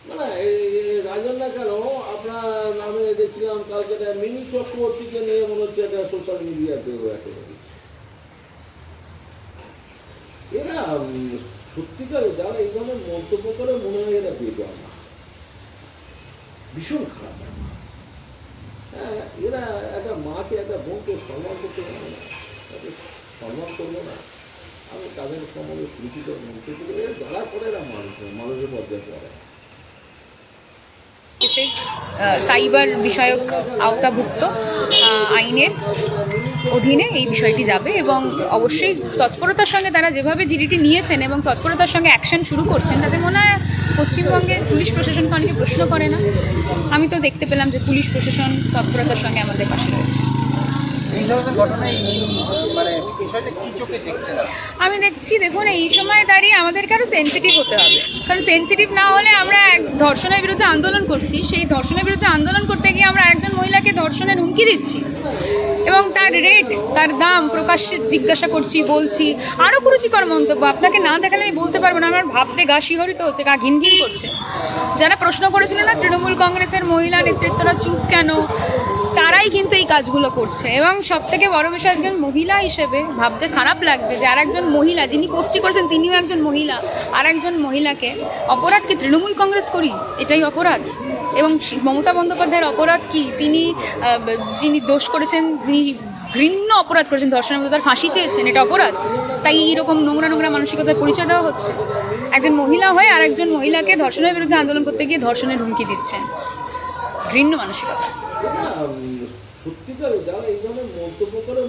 না না, রাজন না কেন, আপনার নামে দেখছিলাম কালকে মিনি চক্রবর্তীকে নিয়ে মনে হচ্ছে একটা সোশ্যাল মিডিয়াতে এরা সত্যিকারে যারা এই ধরনের মন্তব্য করে মনে হয় এরা বেজন না, ভীষণ খারাপ। হ্যাঁ, এরা একটা মাকে একটা বোনকে সম্মান করতে পারে না, তাদের সম্মান করবো না। আমি তাদের সম্বন্ধে পরিচিত মন্তব্য করে যারা করে এরা মানুষের পর্যায়ে পড়ে। সাইবার বিষয়ক আওতাভুক্ত আইনের অধীনে এই বিষয়টি যাবে এবং অবশ্যই তৎপরতার সঙ্গে তারা যেভাবে জিডিটি নিয়েছেন এবং তৎপরতার সঙ্গে অ্যাকশন শুরু করছেন, তাতে মনে হয় পশ্চিমবঙ্গে পুলিশ প্রশাসনকে অনেকে প্রশ্ন করে না। আমি তো দেখতে পেলাম যে পুলিশ প্রশাসন তৎপরতার সঙ্গে আমাদের পাশে রয়েছে। আমি দেখছি, দেখুন, এই সময় দাঁড়িয়ে আমাদেরকে আরও সেন্সিটিভ হতে হবে, কারণ সেন্সিটিভ না হলে আমরা ধর্ষণের বিরুদ্ধে আন্দোলন করছি, সেই ধর্ষণের বিরুদ্ধে আন্দোলন করতে গিয়ে আমরা একজন মহিলাকে ধর্ষণের হুমকি দিচ্ছি এবং তার রেট, তার দাম প্রকাশ্যে জিজ্ঞাসা করছি, বলছি। আরও কুরুচিকর মন্তব্য আপনাকে না দেখালে আমি বলতে পারবো না, আমার ভাবতে গা শিহরিত হচ্ছে, গা ঘিন ঘিন করছে। যারা প্রশ্ন করেছিলেন না তৃণমূল কংগ্রেসের মহিলা নেতৃত্বরা চুপ কেন, তারাই কিন্তু এই কাজগুলো করছে। এবং সবথেকে বড় বিষয়, একজন মহিলা হিসেবে ভাবতে খারাপ লাগছে যে আর একজন মহিলা, যিনি পোস্টটি করেছেন তিনিও একজন মহিলা, আর একজন মহিলাকে অপরাধ কি তৃণমূল কংগ্রেস করি, এটাই অপরাধ। এবং মমতা বন্দ্যোপাধ্যায়ের অপরাধ কি, তিনি যিনি দোষ করেছেন, তিনি ঘৃণ্য অপরাধ করেছেন, ধর্ষণের মধ্যে তার ফাঁসি চেয়েছেন, এটা অপরাধ। তাই এইরকম নোংরা নোংরা মানসিকতার পরিচয় দেওয়া হচ্ছে। একজন মহিলা হয়ে আর একজন মহিলাকে ধর্ষণের বিরুদ্ধে আন্দোলন করতে গিয়ে ধর্ষণের হুমকি দিচ্ছেন, ঘৃণ্য মানসিকতা। সত্যিকারে যারা এই ধরনের মন্তব্য করে